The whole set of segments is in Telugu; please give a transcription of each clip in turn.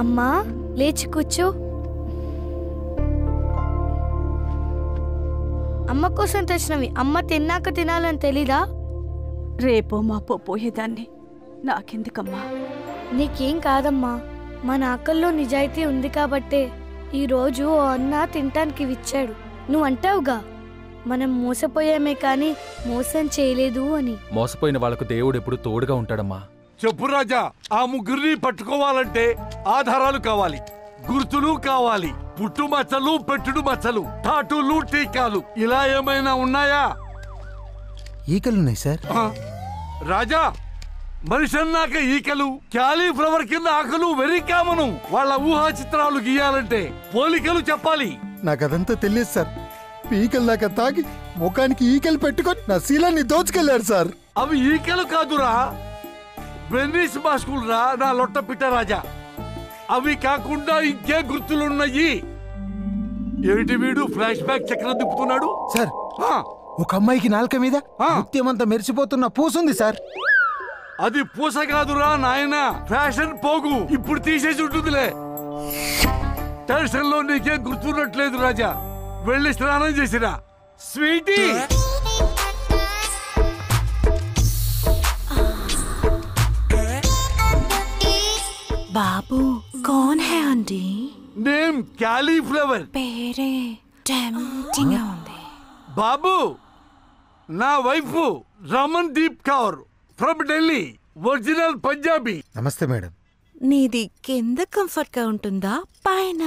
అమ్మా లేచి కూర్చో. అమ్మ కోసం తెచ్చినవి అమ్మ తిన్నాక తినాలని తెలీదా? రేపో మాపో పోయేదాన్ని, నాకెందుకమ్మా? నీకేం కాదమ్మా, మన ఆకల్లో నిజాయితీ ఉంది కాబట్టే ఈరోజు ఓ అన్న తినటానికి ఇచ్చాడు. నువ్వు అంటావుగా మనం మోసపోయామే కానీ మోసం చేయలేదు అని. మోసపోయిన వాళ్లకు దేవుడు ఎప్పుడు తోడుగా ఉంటాడమ్మా. చెప్పు రాజా, ఆ ముగ్గురిని పట్టుకోవాలంటే ఆధారాలు కావాలి, గుర్తులు కావాలి, పుట్టు మచ్చలు, పెట్టుడు మచ్చలు, టాటూలు, టీకాలు ఇలా ఏమైనా ఉన్నాయా? ఈకలున్నాయి సార్. రాజా, మనిషి అన్నాక ఈకలు, క్యాలీఫ్లవర్ కింద ఆకలు వెరీ కామను. వాళ్ళ ఊహా చిత్రాలు గీయాలంటే పోలికలు చెప్పాలి. నాకదంతా తెలియదు సార్. ఈకలు దాకా తాగి ముఖానికి ఈకలు పెట్టుకొని నా శీలాన్ని దోచుకెళ్లారు సార్. అవి ఈకలు కాదురా, వెన్నీస్ మాస్కులు రా నా లొట్ట పిట్ట రాజా. అవి కాకుండా ఇంకే గుర్తులున్నాయి. ఏమిటి వీడు ఫ్లాష్ బ్యాక్ చక్రం తిప్పుతున్నాడు? సార్, ఒక అమ్మాయికి నాలుక మీద ముత్యమంతా మెరిసిపోతున్న పూసుంది సార్. అది పూస కాదురా నాయనా, ఫ్యాషన్ పోగు. ఇప్పుడు తీసేసి ఉంటుందిలే. టెన్షన్ లో నీకేం గుర్తున్నట్లేదు రాజా. వెళ్ళి స్నానం చేసిరా స్వీటీ. బాబు కౌన్ హై ఆంటీ? Name cauliflower. పేరే టెంప్టింగ్ గా ఉంది. బాబు, నా wife Raman Deep Kaur from Delhi, original Punjabi. నమస్తే మేడం. నీది కింద కంఫర్ట్ గా ఉంటుందా పైన?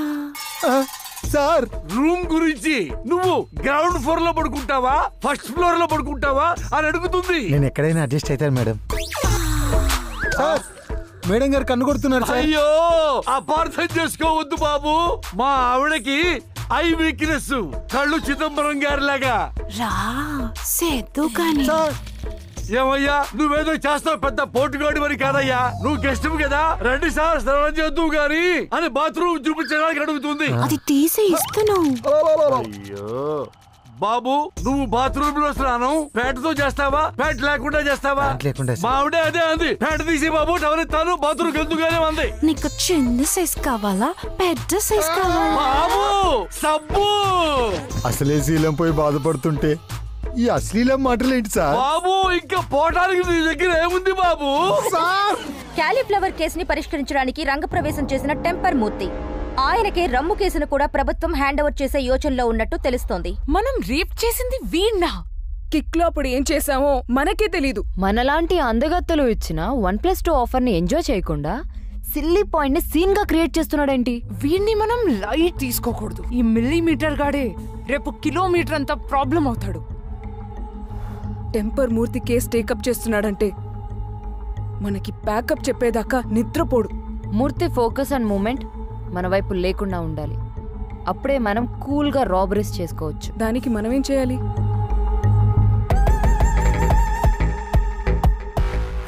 సార్, రూమ్ గురించి నువ్వు గ్రౌండ్ ఫ్లోర్ లో పడుకుంటావా ఫస్ట్ ఫ్లోర్ లో పడుకుంటావా అని అడుగుతుంది. నేను ఎక్కడైనా అడ్జస్ట్ అవుతాను మేడం. సార్, మేడం గారు కన్ను కొడుతున్నారు సార్. అయ్యో, అపార్థం చేసుకోవద్దు బాబు. మా ఆవిడకి ఐ వీక్నెస్, కళ్ళు చిదంబరం గారి లాగా. రా సేద్దు కానీ. ఏమయ్యా, నువ్వేదో చేస్తావు, పెద్ద పోటుగాడి మరి కాదయ్యా. నువ్వు గెస్ట్ కదా, రండి సార్ స్నానం చేద్దు గాని అని బాత్రూమ్ చూపించడానికి అడుగుతుంది. అది తీసి ఇస్తాను. అయ్యో బాబు, నువ్వు బాత్రూమ్ లో స్నానం ప్యాంటుతో చేస్తావా, ప్యాంట్ లేకుండా చేస్తావా? మా ఆవిడే అదే అంది, ప్యాంట్ తీసి బాబు టవర్ ఇస్తాను బాత్రూమ్ ఎందుకుగానే ఉంది. నీకు చిన్న సైజ్ కావాలా పెద్ద సైజ్ కావాలా? బాబు సబ్బు. అసలే శీలం పోయి బాధపడుతుంటే ఈ అశ్లీలం మాటలు ఏంటి సార్? బాబు, ఇంకా పోటానికి నీ దగ్గర ఏముంది బాబు? క్యాలీఫ్లవర్ కేసుని పరిష్కరించడానికి రంగప్రవేశం చేసిన టెంపర్ మూర్తి. ఆయనకే రమ్ము కేసును కూడా ప్రభుత్వం హ్యాండ్ ఓవర్ చేసే యోచనలో ఉన్నట్టు తెలుస్తోంది. మనం రేప్ చేసింది వీణ్ణా? కిక్ లో అప్పుడు ఏం చేశామో మనకే తెలీదు. మనలాంటి అందగత్తలు ఇచ్చిన 1+2 ఆఫర్ ని ఎంజాయ్ చేయకుండా సిల్లీ పాయింట్ ని సీన్ గా క్రియేట్ చేస్తున్నాడేంటి? వీణ్ణి మనం లైట్ తీసుకోకూడదు. ఈ మిల్లీమీటర్ గాడే రేపు కిలోమీటర్ అంతా ప్రాబ్లం అవుతాడు. టెంపర్ మూర్తి కేసు టేకప్ చేస్తున్నాడంటే మనకి బ్యాకప్ చెప్పేదాకా నిద్రపోడు. మూర్తి ఫోకస్ అండ్ మూమెంట్ మన వైపు లేకుండా ఉండాలి. అప్పుడే మనం కూల్ గా రాబరీస్ చేసుకోవచ్చు. దానికి మనమేం చేయాలి?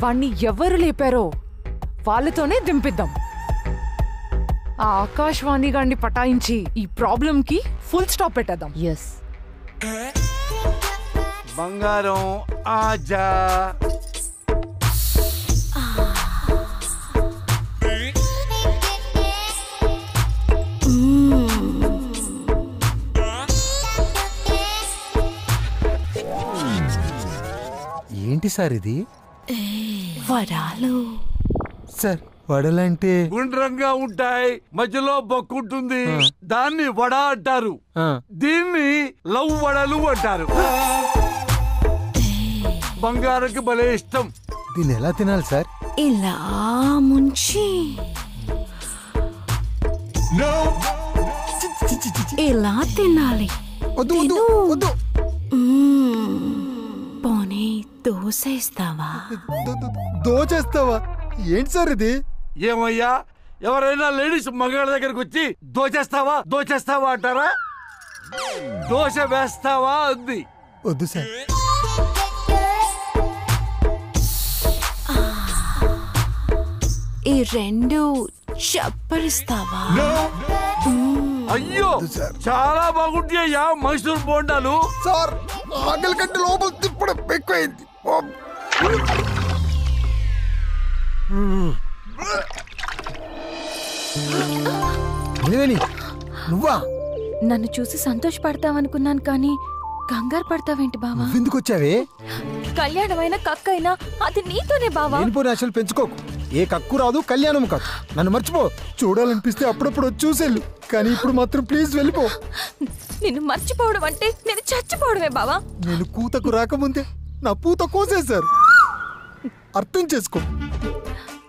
వాణ్ణి ఎవరు లేపారో వాళ్ళతోనే దింపిద్దాం. ఆ ఆకాశవాణి గాన్ని పటాయించి ఈ ప్రాబ్లం కి ఫుల్ స్టాప్ పెట్టేద్దాం. ఎస్. బంగారం ఆజా. ఏంటి సార్ ఇది? వడాలు. సార్, వడలంటే గుండ్రంగా ఉంటాయి, మధ్యలో బొక్కుంటుంది, దాన్ని వడ అంటారు. దీన్ని లవ్ వడలు అంటారు. బంగారంకి భలే ఇష్టం. దీన్ని ఎలా తినాలి సార్? ఇలా ముంచి ఇలా తినాలి. పోనీ దోశ ఇస్తావా? దోచేస్తావా? ఏంటి సార్ ఇది? ఏమయ్యా, ఎవరైనా లేడీస్ మగాళ్ళ దగ్గరకు వచ్చి దోచేస్తావా దోచేస్తావా అంటారా? దోశ వేస్తావా అంది. వద్దు సార్. ఈ రెండు చప్పరిస్తావా? అయ్యో, చాలా బాగుంటాయ్యా మైసూర్ బోండాలు. సార్, ఆకలి కంటే లోపల తిప్పడం ఎక్కువైంది. నిలవేణి నువ్వా? నన్ను చూసి సంతోషపడతావనుకున్నాను కానీ కంగారు పడతావేంటి బావా? నువ్వెందుకు వచ్చావే? కళ్యాణమైన కక్కైనా అది నీతోనే బావా. లేనిపోని ఆశలు పెంచుకోకు. ఏ కక్కు రాదు, కళ్యాణం కాదు. నన్ను మర్చిపో. చూడాలనిపిస్తే అప్పుడప్పుడు వచ్చి చూసేళ్ళు, కానీ ఇప్పుడు మాత్రం ప్లీజ్ వెళ్ళిపో. నిన్ను మర్చిపోవడం అంటే నేను చచ్చిపోవడమే బావా. నేను కూతకు రాకముందే నా పూత కోసేశారు. అర్థం చేసుకో.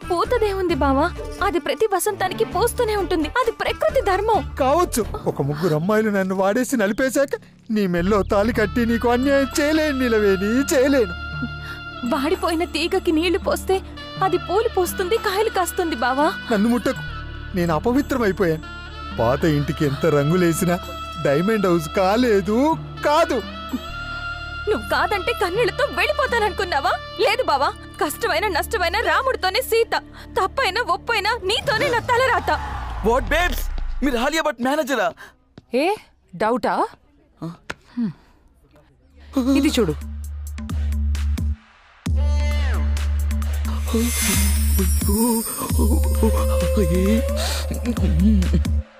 పూతదేముంది బావా, అది ప్రతి వసంతానికి పోస్తూనే ఉంటుంది. అది ప్రకృతి ధర్మం. కావచ్చు, ఒక ముగ్గురు అమ్మాయిలు నన్ను వాడేసి నలిపేశాక నీ మెల్లో తాలి కట్టి నీకు అన్యాయం చేయలేను నిలవేని, చేయలేను. వాడిపోయిన తీగకి నీళ్లు పోస్తే అది పూలు పోస్తుంది, కాయలు కాస్తుంది బావా. నన్ను ముట్టకు, నేను అపవిత్రమైపోయాను. పాత ఇంటికి ఎంత రంగులేసినా డైమండ్ హౌస్ కాలేదు, కాదు. నువ్వు కాదంటే కన్నీళ్లతో వెళ్ళిపోతాననుకున్నావా? లేదు బావా, కష్టమైన నష్టమైన రాముడితోనే సీత, తప్పైనా ఒప్పైనా నీతోనే నా తలరాత. వాట్ బేబ్స్, మీరు హాలియా బట్ మేనేజరా? ఏ డౌటా? ఇది చూడు.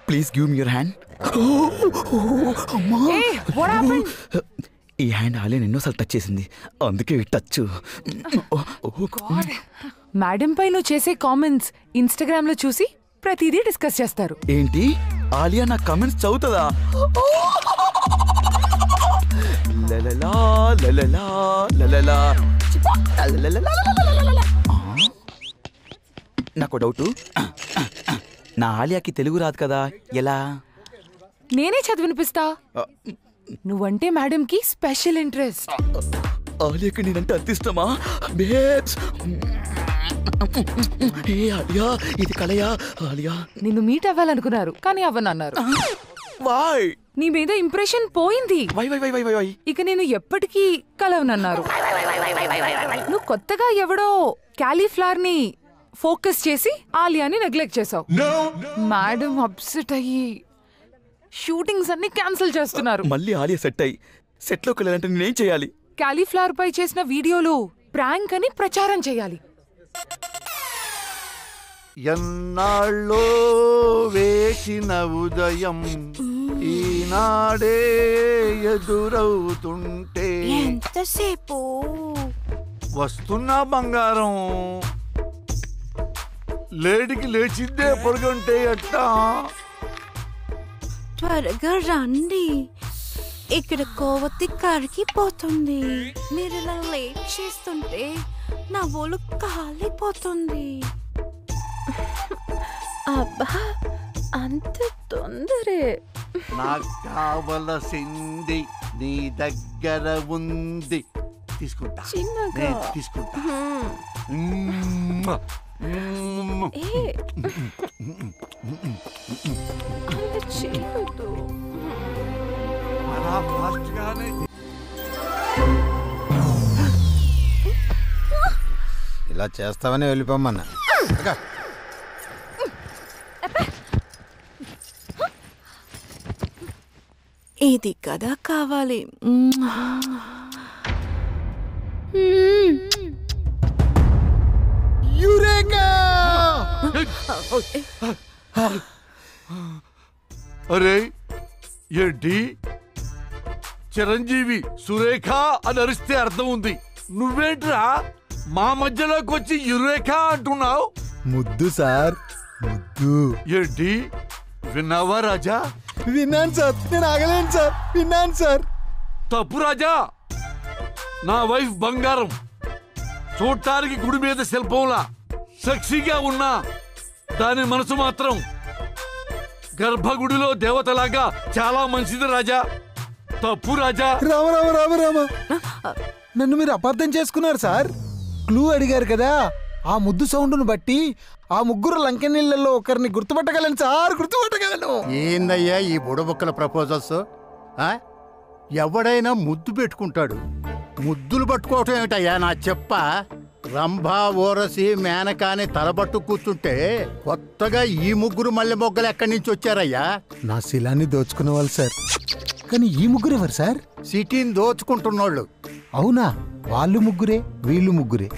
Please give me your hand. ఈ హ్యాండ్ ఆలియా ఎన్నోసార్లు టచ్ చేసింది, అందుకే టచ్. మేడం పై నువ్వు చేసే కామెంట్స్ ఇన్స్టాగ్రామ్ లో చూసి ప్రతిదీ డిస్కస్ చేస్తారు. ఏంటి, ఆలియా నా కమెంట్స్ చదువుతుందా? లలలా లలలా లలలా. నాకు డౌట్, నా ఆలియాకి తెలుగు రాదు కదా, ఎలా? నేనే చదివినిపిస్తా. నువ్వంటే మేడం కి స్పెషల్ ఇంట్రెస్ట్. ఆలియాకి నేనంటే అంత ఇష్టమా? బేబ్స్, ఏ ఆలియా, ఇది కలయా? ఆలియా నిన్ను మీట్ అవ్వాలనుకున్నారు కానీ అవ్వనన్నారు. వై? నీ మీద ఇంప్రెషన్ పోయింది. Why why why why why why? ఇక నేను ఎప్పటికీ కలవనన్నారు. నువ్వు కొత్తగా ఎవడో క్యాలీఫ్లవర్ ని ఫోకస్ చేసి ఆలియాని నెగ్లెక్ట్ చేసావు. మేడం అప్సెట్ అయ్యి షూటింగ్స్ అన్ని క్యాన్సిల్ చేస్తున్నారు. మళ్ళీ ఆలియా సెట్ అయ్యి సెట్లోకి వెళ్ళాలంటే నేనేం చేయాలి? క్యాలీఫ్లవర్ పై చేసిన వీడియోలు ప్రాంక్ అని ప్రచారం చేయాలి. ఎన్నాళ్ళో వేసిన ఉదయం ఈనాడే ఎదురవుతుంటే ఎంతసేపు వస్తున్నా బంగారం, లేడికి లేచిందే పొడుగుంటే ఎట్టా? త్వరగా రండి, ఇక్కడ కోవతి కరిగిపోతుంది. మీరు ఇలా లేట్ చేస్తుంటే నా ఒళ్ళు కాలిపోతుంది. అబ్బా, అంత తొందరే? నాకు కావలసింది నీ దగ్గర ఉంది, తీసుకుంటా. చిన్నగా. నేను తీసుకుంటా. ఏ, అంత చేయొద్దు. అలా ఫాస్ట్ గానే ఇలా చేస్తావని వెళ్ళిపోమన్నా. ఇది కదా కావాలి. అరే ఏంటి, చిరంజీవి సురేఖ అని అరిస్తే అర్థం ఉంది, నువ్వేంట్రా మా మధ్యలోకి వచ్చి యురేఖ అంటున్నావు? ముద్దు సార్, ముద్దు. ఏంటి, విన్నావా రాజా? విన్నాను సార్, నేను ఆగలేను సార్, విన్నాను సార్. తప్పు రాజా, నా వైఫ్ బంగారం, చూడటానికి గుడి మీద శిల్పంలా సెక్సీగా ఉన్నా దాని మనసు మాత్రం గర్భగుడిలో దేవతలాగా చాలా మంచిది రాజా. తప్పు రాజా. రామ రామ రామ రామ, నన్ను మీరు అపార్థం చేసుకున్నారు సార్. క్లూ అడిగారు కదా, ఆ ముద్దు సౌండ్ను బట్టి ఆ ముగ్గురు లంకెనీళ్ళలో ఒకరిని గుర్తుపట్టగలను సార్, గుర్తుపట్టగలను. ఏందయ్యా ఈ బుడబుక్కల ప్రపోజల్స్? ఎవడైనా ముద్దు పెట్టుకుంటాడు, ముద్దులు పట్టుకోవటం ఏమిటయ్యా నా చెప్ప? రంభా, ఓరసి, మేనకాని తలబట్టు కూర్చుంటే కొత్తగా ఈ ముగ్గురు మల్లె మొగ్గలు ఎక్కడి నుంచి వచ్చారయ్యా? నా శిలాన్ని దోచుకున్న వాళ్ళు సార్. కానీ ఈ ముగ్గురు ఎవరు సార్? సిటీని దోచుకుంటున్నోళ్ళు. అవునా? వాళ్ళు ముగ్గురే, వీళ్ళు ముగ్గురే.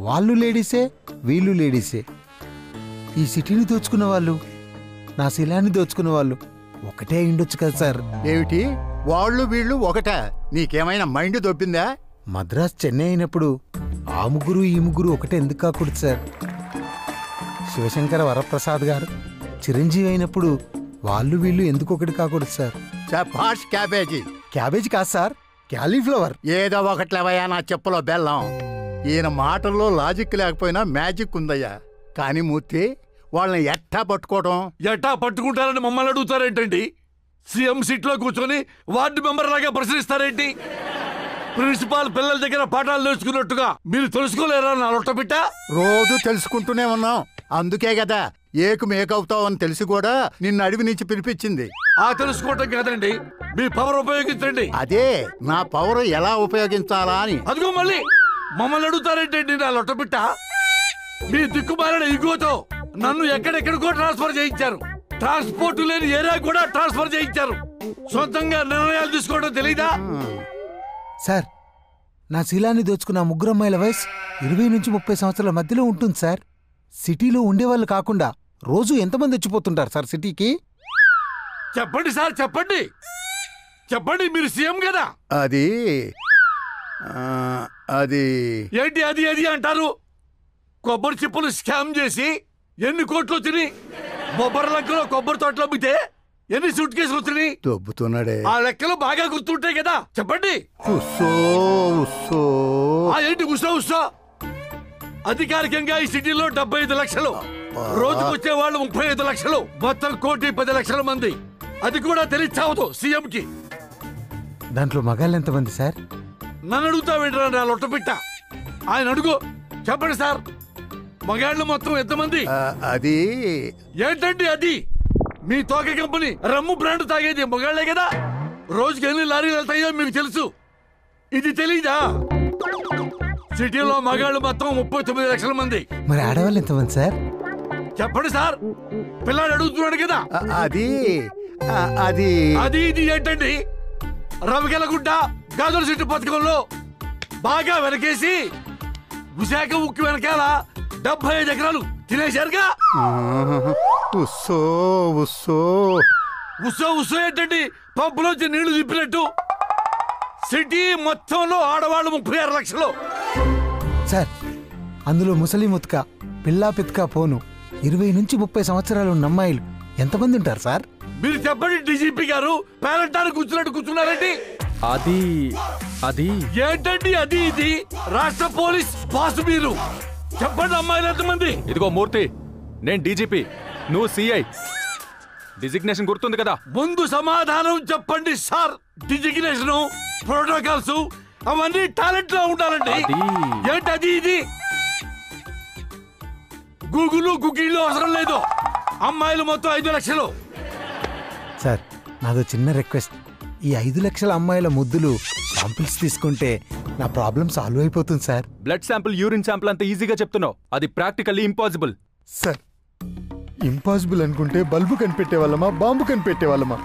వాళ్ళు లేడీసే, వీళ్ళు లేడీసే. ఈ సిటీని దోచుకున్న వాళ్ళు నా శిలాన్ని దోచుకున్న వాళ్ళు ఒకటే అయిండొచ్చు కదా సార్. ఏమిటి వాళ్ళు వీళ్ళు ఒకట? నీకేమైనా మైండ్ దొబ్బిందా? మద్రాస్ చెన్నై అయినప్పుడు ఆ ముగ్గురు ఈ ముగ్గురు ఒకటే ఎందుకు కాకూడదు సార్? శివశంకర వరప్రసాద్ గారు చిరంజీవి అయినప్పుడు వాళ్ళు వీళ్ళు ఎందుకు ఒకటి కాకూడదు సార్? చపాష్ క్యాబేజీ. క్యాబేజీ కాదు సార్, క్యాలీఫ్లవర్. ఏదో ఒకట్లేవయ్యా నా చెప్పులో బెల్లం. ఈయన మాటల్లో లాజిక్ లేకపోయినా మ్యాజిక్ ఉందయ్యా. కానీ మూర్తి, వాళ్ళని ఎట్టా పట్టుకోవడం? ఎట్టా పట్టుకుంటారని మమ్మల్ని అడుగుతారేంటండి? సీఎం సీట్లో కూర్చొని వార్డు మెంబర్ లాగా ప్రశ్నిస్తారేంటి? ప్రిన్సిపాల్ పిల్లల దగ్గర పాఠాలు నేర్చుకున్నట్టుగా మీరు తెలుసుకోలేరా నా లొట్టపిట్ట? రోజు తెలుసుకుంటూనే ఉన్నాం. అందుకే కదా ఏకు మేకవుతావు అని తెలిసి కూడా నిన్ను అడవి నుంచి పిలిపించింది. ఆ తెలుసుకోవటం కాదండి, మీ పవర్ ఉపయోగించండి. అదే నా పవర్ ఎలా ఉపయోగించాలా అని. అదిగో మళ్ళీ మమ్మల్ని అడుగుతారేంటండి నా లొట్టపిట్ట? మీ దిక్కుమాలిన ఇగోతో నన్ను ఎక్కడెక్కడికో ట్రాన్స్ఫర్ చేయించారు. ట్రాన్స్పోర్ట్ లేని ఏరియా కూడా ట్రాన్స్ఫర్ చేయించారు. సొంతంగా నిర్ణయాలు తీసుకోవడం తెలీదా? సార్, నా శీలాన్ని దోచుకున్న ఆ ముగ్గురు అమ్మాయిల వయసు 20 నుంచి 30 సంవత్సరాల మధ్యలో ఉంటుంది సార్. సిటీలో ఉండేవాళ్ళు కాకుండా రోజు ఎంతమంది వచ్చిపోతుంటారు సార్ సిటీకి? చెప్పండి సార్, చెప్పండి చెప్పండి, మీరు సీఎం కదా. అది అది ఏంటి అది అది అంటారు? కొబ్బరి చిప్పులు స్కామ్ చేసి ఎన్ని కోట్లు వచ్చినాయి? బొబ్బరి లంకలో కొబ్బరి తోటలు అమ్మితే ఎన్ని సూట్ కేసులు వచ్చినాయి? దొబ్బుతున్నాడే. ఆ లెక్కలు బాగా గుర్తుంటాయి కదా, చెప్పండి. ఏంటి ఉస్సో ఉస్సో? అధికారికంగా ఈ సిటీలో 75 లక్షలు, రోజుకొచ్చే వాళ్ళు 35 లక్షలు, మొత్తం 1,10,00,000 మంది. అది కూడా తెలియచావదు సీఎం కి. దాంట్లో మగాళ్ళు ఎంతమంది సార్? నన్ను అడుగుతావేంట్రా నా లొట్టపిట్ట? ఆయన అడుగు, చెప్పండి సార్, మగాళ్ళు మొత్తం ఎంతమంది? అది ఏంటండి అది? మీ తోక కంపెనీ రమ్ము బ్రాండ్ తాగేది మగాళ్లే కదా. రోజుకి ఎన్ని లారీలు వెళ్తాయో మీకు తెలుసు. ఇది తెలీదా? సిటీలో మగాళ్ళు మొత్తం 39 లక్షల మంది. మరి ఆడవాళ్ళు ఎంతమంది సార్? చెప్పండి సార్, పిల్లాడు అడుగుతున్నాడు కదా. అది అది అది ఇది ఏంటండి? రవికెలగుడ్డ గాజుల చెట్టు పథకంలో బాగా వెనకేసి విశాఖ ఉక్కు వెనకాల 75 ఎకరాలు తినేశారుగా. ఉస్సో ఉస్సో ఉస్సో ఉస్సో ఏంటండి? పంపులోంచి నీళ్లు తిప్పినట్టు. సిటీ మొత్తంలో ఆడవాళ్ళు 36 లక్షలు. సార్, అందులో ముసలి ముత్క పిల్లా పిత్క పోను 20 నుంచి 30 సంవత్సరాలు ఉన్న అమ్మాయిలు ఎంతమంది ఉంటారు సార్? మీరు చెప్పండి డీజీపీ గారు, పేరంటానికి కూర్చున్నట్టు కూర్చున్నారండి. అది అది ఏంటండి అది ఇది? రాష్ట్ర పోలీస్ బాస్ మీరు. చెప్పండి అమ్మాయిలు ఎంతమంది? ఇదిగో మూర్తి, నేను డీజీపీ, నువ్వు సిఐ. డిజిగ్నేషన్ గుర్తుంది కదా? ముందు సమాధానం చెప్పండి సార్. డిజిగ్నేషన్, ప్రోటోకాల్స్ అవన్నీ టాలెంట్ లో ఉండాలండి. ఏంటది ఇది? గుగ్గిళ్ళు అవసరం లేదు. అమ్మాయిలు మొత్తం 5 లక్షలు. సార్, నాదో చిన్న రిక్వెస్ట్. ఈ 5 లక్షల అమ్మాయిల ముద్దులు శాంపిల్స్ తీసుకుంటే నా ప్రాబ్లం సాల్వ్ అయిపోతుంది sir. Blood sample, urine sample అంత ఈజీగా చెప్తున్నావు. అది ప్రాక్టికల్లీ ఇంపాసిబుల్. సార్, ఇంపాసిబుల్ అనుకుంటే బల్బు కనిపెట్టే వాళ్ళమా, బాంబు కనిపెట్టే వాళ్ళమా?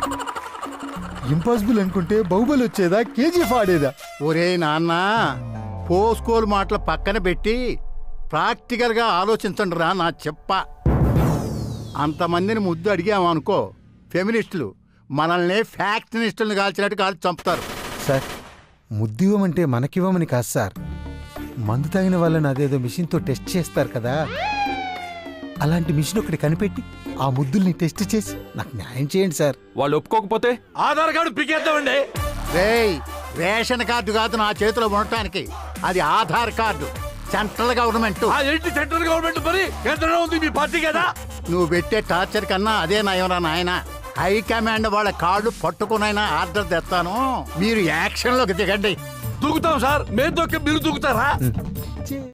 ఇంపాసిబుల్ అనుకుంటే బాహుబలి వచ్చేదా, కేజీఎఫ్ ఆడేదా? ఒరే నాన్న, పోస్కోలు మాటలు పక్కన పెట్టి ప్రాక్టికల్ గా ఆలోచించండి రా నా చెప్ప. అంతమందిని ముద్దు అడిగామనుకో, ఫెమినిస్టులు మనల్ని ఫ్యాక్షనిస్టులను కాల్చినట్టు కాల్చి చంపుతారు. సార్, ముద్దివ్వమంటే మనకివ్వమని కాదు సార్. మందు తాగిన వాళ్ళని అదేదో మిషన్తో టెస్ట్ చేస్తారు కదా, అలాంటి మిషన్ ఒకటి కనిపెట్టి ఆ ముద్దుల్ని టెస్ట్ చేసి నాకు న్యాయం చేయండి సార్. వాళ్ళు ఒప్పుకోకపోతే ఆధార్ కార్డు పికేద్దామండి. రేషన్ కార్డు కాదు నా చేతిలో ఉండటానికి, అది ఆధార్ కార్డు. Central government. ఏంటి సెంట్రల్ గవర్నమెంట్? మరి కేంద్రంలో ఉంది మీ పార్టీ కదా. నువ్వు పెట్టే టార్చర్ కన్నా అదే నయంరా నాయన. హైకమాండ్ వాళ్ళ కార్డు పట్టుకునైనా ఆర్డర్ తెస్తాను, మీరు యాక్షన్ లోకి దిగండి. దూకుతాం సార్. మేము దొక్క మీరు దూకుతారా?